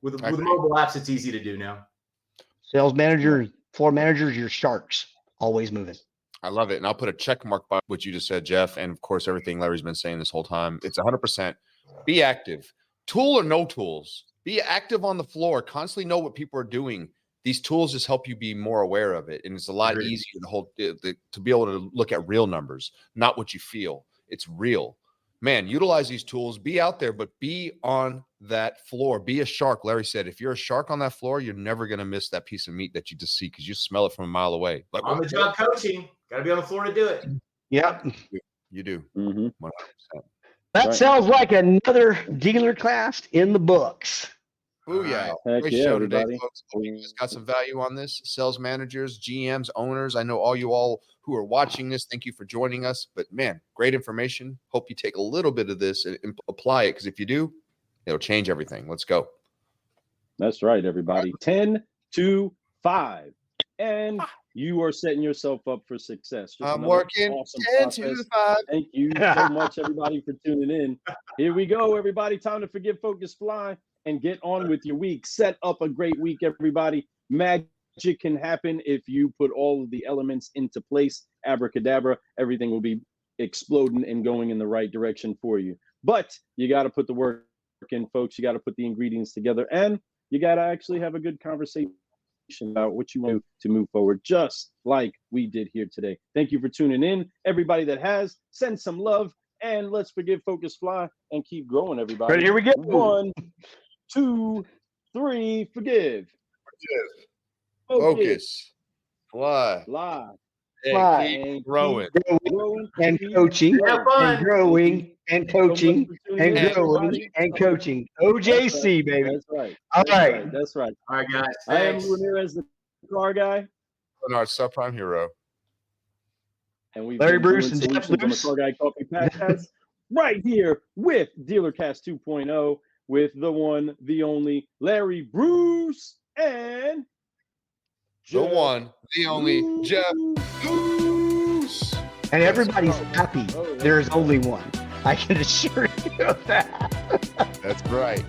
With mobile apps, it's easy to do now. Sales managers, floor managers, you're sharks, always moving. I love it. And I'll put a check mark by what you just said, Jeff. And of course, everything Larry's been saying this whole time. It's 100%. Be active. Tool or no tools. Be active on the floor. Constantly know what people are doing. These tools just help you be more aware of it. And it's a lot easier to be able to look at real numbers, not what you feel. It's real. Man, utilize these tools. Be out there, but be on that floor. Be a shark. Larry said, if you're a shark on that floor, you're never going to miss that piece of meat that you just see because you smell it from a mile away. But on the job coaching, got to be on the floor to do it. Yep. You do. 100%. That sounds like another DealerCast in the books. Oh, yeah. Great show today, folks. Hope you guys got some value on this. Sales managers, GMs, owners. I know all you all who are watching this, thank you for joining us. But, man, great information. Hope you take a little bit of this and apply it because if you do, it'll change everything. Let's go. That's right, everybody. 10 to 5. And you are setting yourself up for success. Just I'm working awesome 10 process. to 5. Thank you so much, everybody, for tuning in. Here we go, everybody. Time to forgive, focus, fly, and get on with your week. Set up a great week, everybody. Magic can happen if you put all of the elements into place. Abracadabra, everything will be exploding and going in the right direction for you. But you got to put the work in, folks. You got to put the ingredients together, and you got to actually have a good conversation about what you want to move forward, just like we did here today. Thank you for tuning in. Everybody that has, send some love, and let's forgive, focus, fly, and keep growing, everybody. Right, here we go. 1, 2, 3, forgive. Focus. Fly. Fly. And growing. And coaching. And growing. And coaching. And growing. And coaching. OJC, baby. That's right. All right. That's right. All right, guys. I am Ramirez, the car guy. Our subprime hero. And we've Larry been Bruce doing and Jeff Solutions on the Loos. Car Guy Coffee Podcast right here with DealerCast 2.0 with the one, the only Larry Bruce and the one, the only Jeff Loos. And everybody's happy. There is only one. I can assure you of that. That's right.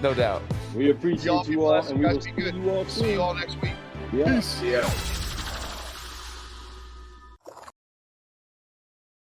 No doubt. we appreciate you all, and we will be good. see you all soon. See you all next week. Yes. Yeah.